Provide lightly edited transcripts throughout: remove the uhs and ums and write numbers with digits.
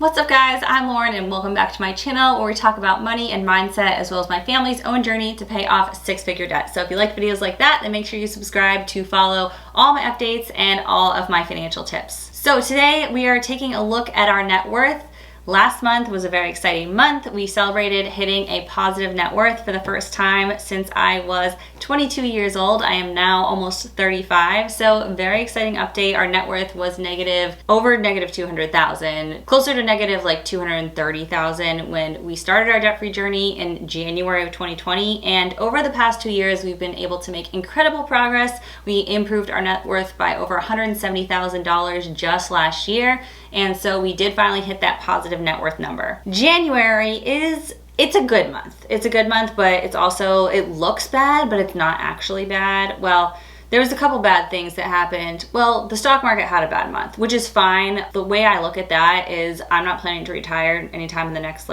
What's up guys, I'm Lauren and welcome back to my channel where we talk about money and mindset as well as my family's own journey to pay off six-figure debt. So if you like videos like that, then make sure you subscribe to follow all my updates and all of my financial tips. So today we are taking a look at our net worth. Last month was a very exciting month. We celebrated hitting a positive net worth for the first time since I was 22 years old. I am now almost 35, so very exciting update. Our net worth was over negative 200,000, closer to negative like 230,000 when we started our debt-free journey in January of 2020. And over the past 2 years, we've been able to make incredible progress. We improved our net worth by over $170,000 just last year. And so we did finally hit that positive net worth number. January it's a good month. It's a good month, but it's also, it looks bad, but it's not actually bad. Well, there was a couple bad things that happened. Well, the stock market had a bad month, which is fine. The way I look at that is I'm not planning to retire anytime in the next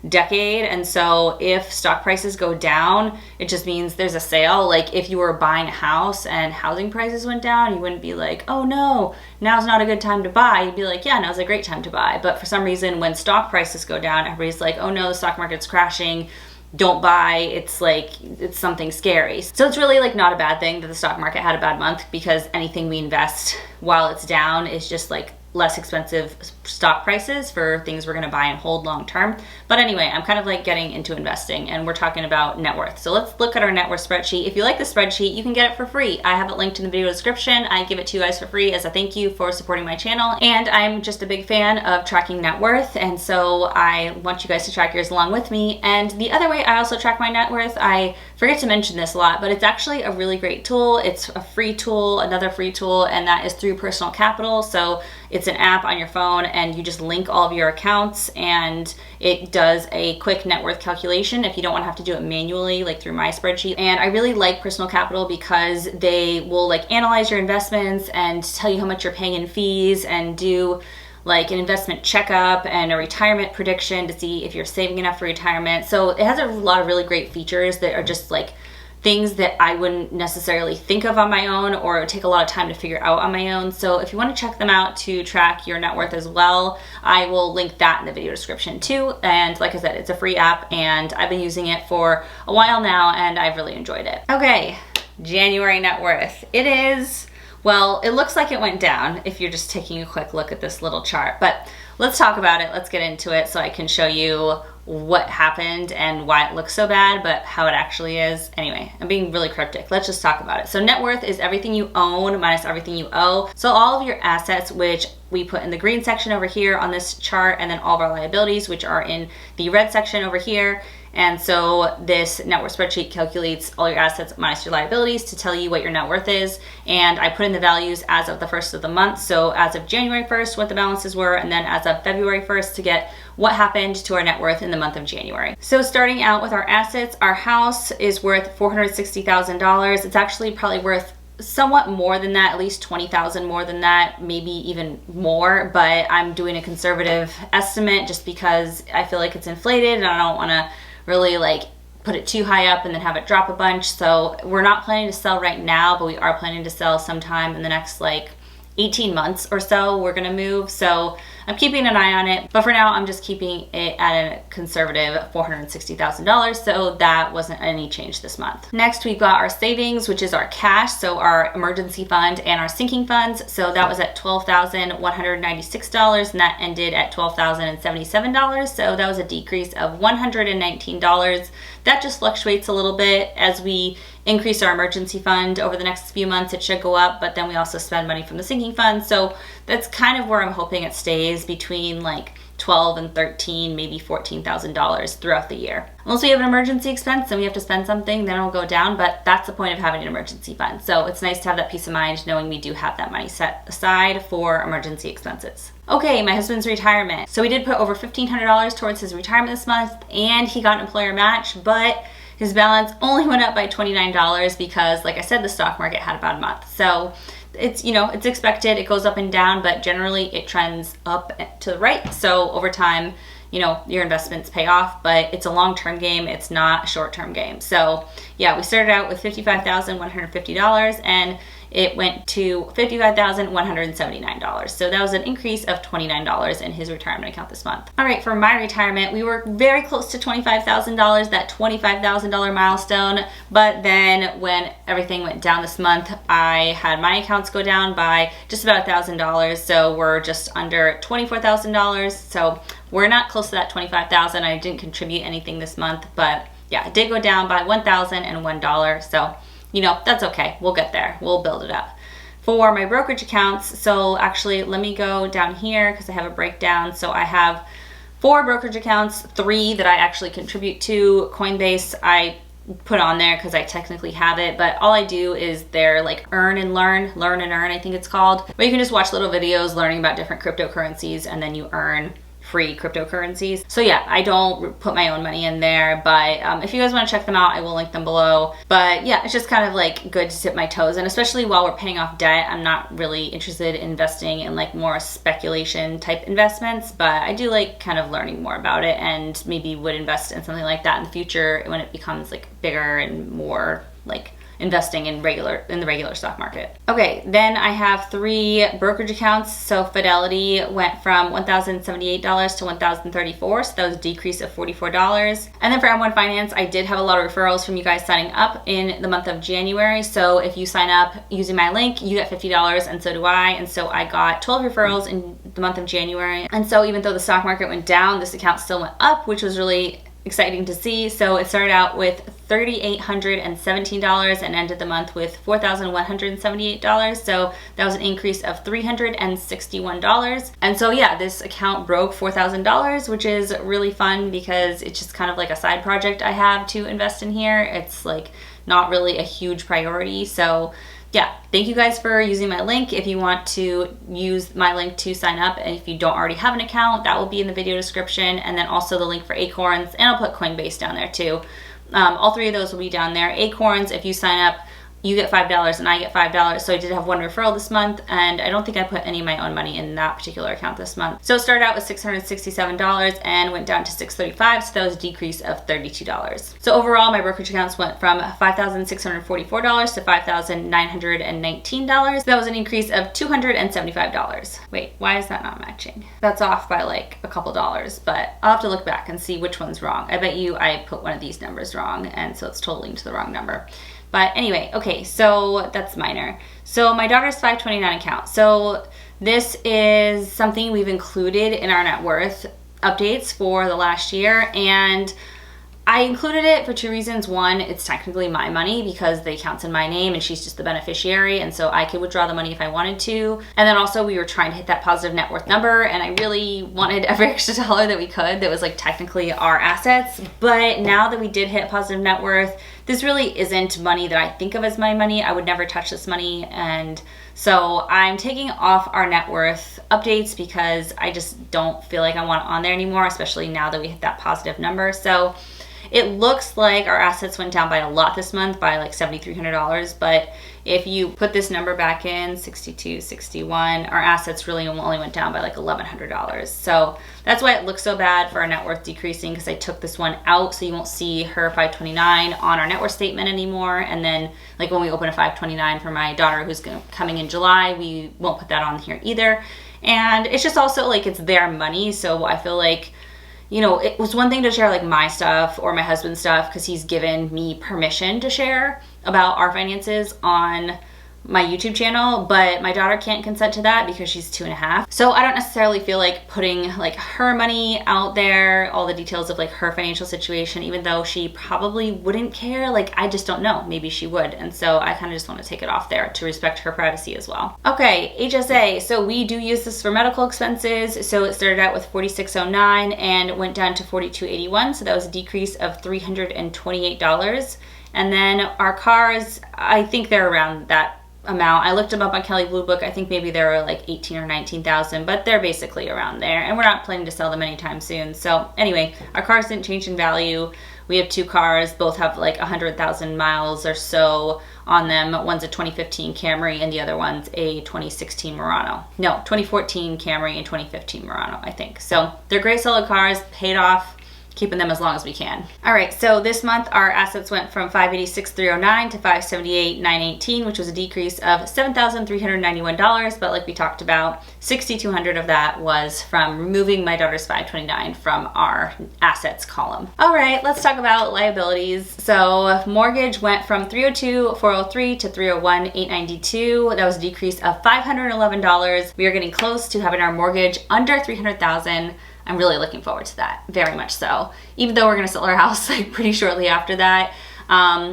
decade. And so if stock prices go down, it just means there's a sale. Like if you were buying a house and housing prices went down, you wouldn't be like, oh no, now's not a good time to buy. You'd be like, yeah, now's a great time to buy. But for some reason, when stock prices go down, everybody's like, oh no, the stock market's crashing. Don't buy. It's something scary. So it's really not a bad thing that the stock market had a bad month, because anything we invest while it's down is just less expensive stock prices for things we're going to buy and hold long term. But anyway, I'm kind of getting into investing and we're talking about net worth. So let's look at our net worth spreadsheet. If you like the spreadsheet, you can get it for free. I have it linked in the video description. I give it to you guys for free as a thank you for supporting my channel. And I'm just a big fan of tracking net worth. And so I want you guys to track yours along with me. And the other way I also track my net worth, I forget to mention this a lot, but it's actually a really great tool. It's a free tool, another free tool, and that is through Personal Capital. So it's an app on your phone and you just link all of your accounts and it does a quick net worth calculation if you don't want to have to do it manually through my spreadsheet. And I really like Personal Capital because they will analyze your investments and tell you how much you're paying in fees and do an investment checkup and a retirement prediction to see if you're saving enough for retirement. So it has a lot of really great features that are just things that I wouldn't necessarily think of on my own or take a lot of time to figure out on my own. So if you want to check them out to track your net worth as well, I will link that in the video description too. And like I said, it's a free app and I've been using it for a while now and I've really enjoyed it. Okay, January net worth. Well, it looks like it went down if you're just taking a quick look at this little chart, but let's talk about it. Let's get into it so I can show you what happened and why it looks so bad, but how it actually is. Anyway, I'm being really cryptic. Let's just talk about it. So net worth is everything you own minus everything you owe. So all of your assets, which we put in the green section over here on this chart, and then all of our liabilities, which are in the red section over here. And so this net worth spreadsheet calculates all your assets minus your liabilities to tell you what your net worth is. And I put in the values as of the first of the month. So as of January 1st, what the balances were, and then as of February 1st to get what happened to our net worth in the month of January. So starting out with our assets, our house is worth $460,000. It's actually probably worth somewhat more than that, at least 20,000 more than that, maybe even more, but I'm doing a conservative estimate just because I feel like it's inflated and I don't want to really put it too high up and then have it drop a bunch. So we're not planning to sell right now, but we are planning to sell sometime in the next 18 months or so. We're gonna move, so I'm keeping an eye on it, but for now I'm just keeping it at a conservative $460,000, so that wasn't any change this month. Next, we've got our savings, which is our cash, so our emergency fund and our sinking funds. So that was at $12,196 and that ended at $12,077, so that was a decrease of $119. That just fluctuates a little bit as we increase our emergency fund over the next few months. It should go up, but then we also spend money from the sinking fund. So that's kind of where I'm hoping it stays between $12,000 and $13,000, maybe $14,000 throughout the year. Unless we have an emergency expense and we have to spend something, then it'll go down, but that's the point of having an emergency fund. So it's nice to have that peace of mind knowing we do have that money set aside for emergency expenses. Okay, my husband's retirement. So we did put over $1,500 towards his retirement this month and he got an employer match, but his balance only went up by $29 because, like I said, the stock market had a bad month. So it's, it's expected. It goes up and down, but generally it trends up to the right. So over time, your investments pay off, but it's a long-term game. It's not a short-term game. So yeah, we started out with $55,150 and it went to $55,179. So that was an increase of $29 in his retirement account this month. All right, for my retirement, we were very close to $25,000, that $25,000 milestone. But then when everything went down this month, I had my accounts go down by just about $1,000. So we're just under $24,000. So we're not close to that $25,000. I didn't contribute anything this month, but yeah, it did go down by $1,001. So, you know, that's okay. We'll get there. We'll build it up. For my brokerage accounts, so actually let me go down here because I have a breakdown. So I have 4 brokerage accounts, 3 that I actually contribute to. Coinbase, I put on there because I technically have it, but all I do is their like learn and earn, I think it's called. But you can just watch little videos learning about different cryptocurrencies and then you earn free cryptocurrencies. So yeah, I don't put my own money in there, but if you guys want to check them out, I will link them below. But yeah, it's just kind of like good to dip my toes in, especially while we're paying off debt. I'm not really interested in investing in like more speculation type investments, but I do like kind of learning more about it and maybe would invest in something like that in the future when it becomes like bigger and more like investing in the regular stock market. Okay, then I have 3 brokerage accounts. So Fidelity went from $1,078 to $1,034, so that was a decrease of $44. And then for M1 Finance, I did have a lot of referrals from you guys signing up in the month of January. So if you sign up using my link, you get $50, and so do I. And so I got 12 referrals in the month of January. And so even though the stock market went down, this account still went up, which was really exciting to see. So it started out with $3,817 and ended the month with $4,178. So that was an increase of $361. And so yeah, this account broke $4,000, which is really fun because it's just kind of like a side project I have to invest in here. It's like not really a huge priority. So yeah, thank you guys for using my link. If you want to use my link to sign up, and if you don't already have an account, that will be in the video description, and then also the link for Acorns, and I'll put Coinbase down there too. All 3 of those will be down there. Acorns, if you sign up, you get $5 and I get $5. So I did have 1 referral this month, and I don't think I put any of my own money in that particular account this month. So it started out with $667 and went down to $635, so that was a decrease of $32. So overall, my brokerage accounts went from $5,644 to $5,919. So that was an increase of $275. Wait, why is that not matching? That's off by like a couple dollars, but I'll have to look back and see which one's wrong. I bet you I put one of these numbers wrong, and so it's totaling to the wrong number. But anyway, okay, so that's minor. So my daughter's 529 account. So this is something we've included in our net worth updates for the last year, and I included it for 2 reasons. One, it's technically my money because the account's in my name and she's just the beneficiary, and so I could withdraw the money if I wanted to. And then also we were trying to hit that positive net worth number, and I really wanted every extra dollar that we could that was like technically our assets. But now that we did hit positive net worth, this really isn't money that I think of as my money. I would never touch this money, and so I'm taking off our net worth updates because I just don't feel like I want it on there anymore, especially now that we hit that positive number. So it looks like our assets went down by a lot this month, by like $7,300, but if you put this number back in, 6261, our assets really only went down by like $1,100. So that's why it looks so bad for our net worth decreasing, because I took this one out, so you won't see her 529 on our net worth statement anymore. And then like when we open a 529 for my daughter who's coming in July, we won't put that on here either. And it's just also like it's their money, so I feel like, you know, it was one thing to share like my stuff or my husband's stuff because he's given me permission to share about our finances on my YouTube channel, but my daughter can't consent to that because she's 2.5. So I don't necessarily feel like putting like her money out there, all the details of like her financial situation, even though she probably wouldn't care. Like, I just don't know, maybe she would. And so I kind of just want to take it off there to respect her privacy as well. Okay, HSA. So we do use this for medical expenses. So it started out with $46.09 and went down to $42.81. So that was a decrease of $328. And then our cars, I think they're around that amount. I looked them up on Kelley Blue Book. I think maybe they were like 18 or 19,000, but they're basically around there, and we're not planning to sell them anytime soon. So anyway, our cars didn't change in value. We have 2 cars, both have like 100,000 miles or so on them. One's a 2015 Camry and the other one's a 2016 Murano. No, 2014 Camry and 2015 Murano, I think. So they're great solid cars, paid off keeping them as long as we can. All right, so this month our assets went from $586,309 to $578,918, which was a decrease of $7,391. But like we talked about, $6,200 of that was from removing my daughter's $529 from our assets column. All right, let's talk about liabilities. So mortgage went from $302,403 to $301,892. That was a decrease of $511. We are getting close to having our mortgage under $300,000. I'm really looking forward to that, very much so. Even though we're gonna sell our house like pretty shortly after that,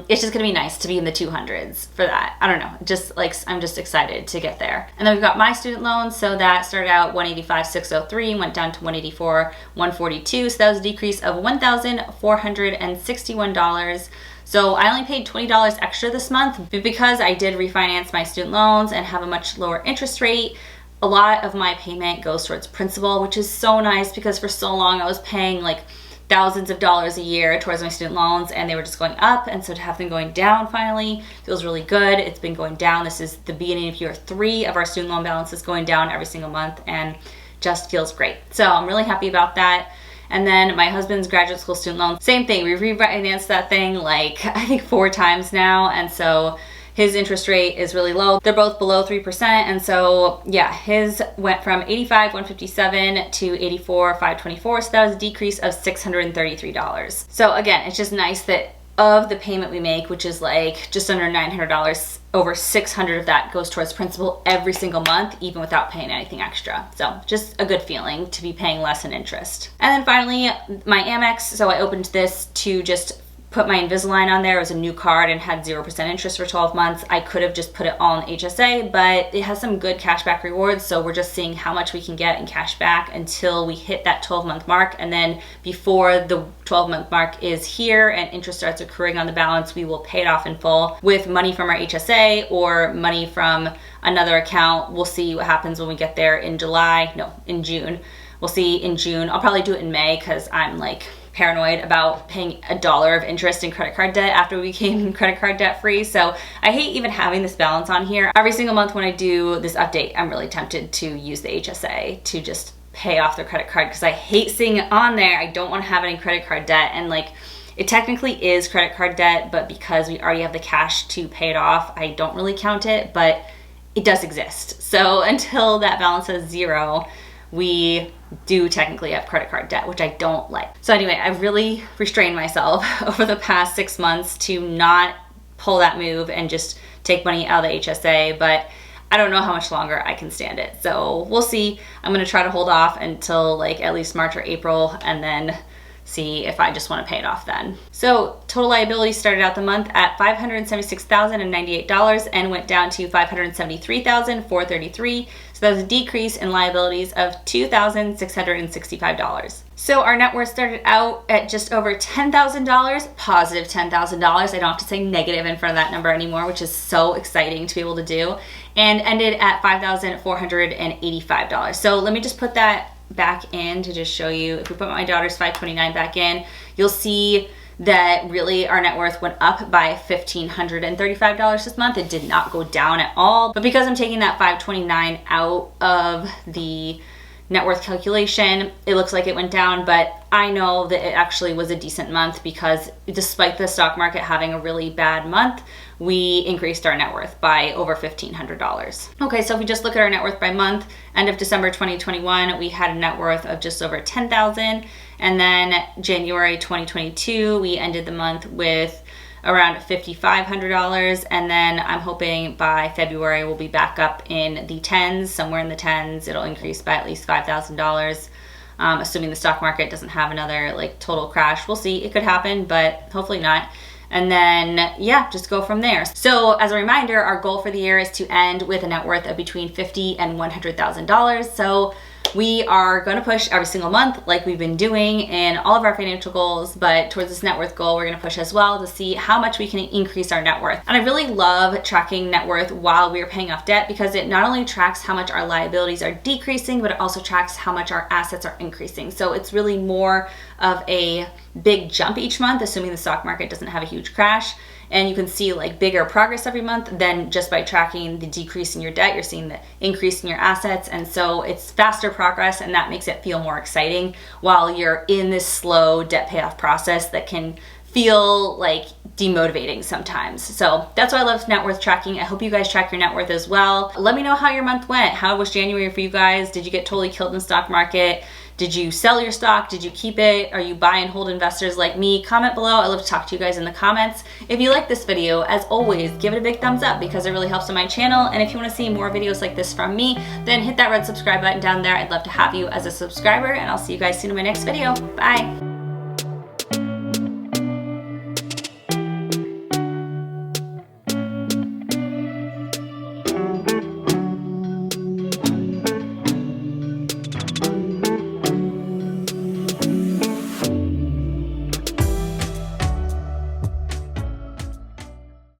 it's just gonna be nice to be in the 200s for that. I don't know, just like I'm just excited to get there. And then we've got my student loans, so that started out $185,603, went down to $184,142, so that was a decrease of $1,461. So I only paid $20 extra this month, but because I did refinance my student loans and have a much lower interest rate, a lot of my payment goes towards principal, which is so nice because for so long I was paying like thousands of dollars a year towards my student loans and they were just going up, and so to have them going down finally feels really good. It's been going down. This is the beginning of year 3 of our student loan balances going down every single month, and just feels great. So I'm really happy about that. And then my husband's graduate school student loan, same thing. We refinanced that thing like I think 4 times now, and so his interest rate is really low. They're both below 3%. And so yeah, his went from $85,157 to $84,524. So that was a decrease of $633. So again, it's just nice that of the payment we make, which is like just under $900, over $600 of that goes towards principal every single month, even without paying anything extra. So just a good feeling to be paying less in interest. And then finally, my Amex. So I opened this to just put my Invisalign on there. It was a new card and had 0% interest for 12 months. I could have just put it all in HSA, but it has some good cashback rewards. So we're just seeing how much we can get in cash back until we hit that 12-month mark. And then before the 12-month mark is here and interest starts accruing on the balance, we will pay it off in full with money from our HSA or money from another account. We'll see what happens when we get there in June. We'll see in June. I'll probably do it in May because I'm like paranoid about paying $1 of interest in credit card debt after we became credit card debt free. So I hate even having this balance on here. Every single month when I do this update, I'm really tempted to use the HSA to just pay off their credit card because I hate seeing it on there. I don't want to have any credit card debt, and like it technically is credit card debt, but because we already have the cash to pay it off, I don't really count it, but it does exist. So until that balance is 0, we do technically have credit card debt, which I don't like. So anyway, I've really restrained myself over the past 6 months to not pull that move and just take money out of the HSA, but I don't know how much longer I can stand it. So we'll see. I'm gonna try to hold off until like at least March or April, and then see if I just want to pay it off then. So total liability started out the month at $576,098 and went down to $573,433. So that was a decrease in liabilities of $2,665. So our net worth started out at just over $10,000, positive $10,000. I don't have to say negative in front of that number anymore, which is so exciting to be able to do, and ended at $5,485. So let me just put that back in to just show you. If we put my daughter's $529 back in, you'll see that really our net worth went up by $1,535 this month. It did not go down at all, but because I'm taking that $529 out of the net worth calculation, it looks like it went down, but I know that it actually was a decent month because despite the stock market having a really bad month, we increased our net worth by over $1,500. Okay, so if we just look at our net worth by month, end of December 2021, we had a net worth of just over $10,000. And then January 2022, we ended the month with around $5,500. And then I'm hoping by February, we'll be back up in the tens, somewhere in the tens. It'll increase by at least $5,000. Assuming the stock market doesn't have another like total crash. We'll see, it could happen, but hopefully not. And then, yeah, just go from there. So as a reminder, our goal for the year is to end with a net worth of between $50,000 and $100,000. So we are going to push every single month like we've been doing in all of our financial goals, but towards this net worth goal, we're going to push as well to see how much we can increase our net worth. And I really love tracking net worth while we are paying off debt because it not only tracks how much our liabilities are decreasing, but it also tracks how much our assets are increasing. So it's really more of a big jump each month, assuming the stock market doesn't have a huge crash. and you can see like bigger progress every month than just by tracking the decrease in your debt. You're seeing the increase in your assets, and so it's faster progress, and that makes it feel more exciting while you're in this slow debt payoff process that can feel like demotivating sometimes. So that's why I love net worth tracking. I hope you guys track your net worth as well. Let me know how your month went. How was January for you guys? Did you get totally killed in the stock market? Did you sell your stock? Did you keep it? Are you buy and hold investors like me? Comment below. I love to talk to you guys in the comments. If you like this video, as always, give it a big thumbs up because it really helps on my channel. And if you want to see more videos like this from me, then hit that red subscribe button down there. I'd love to have you as a subscriber, and I'll see you guys soon in my next video. Bye.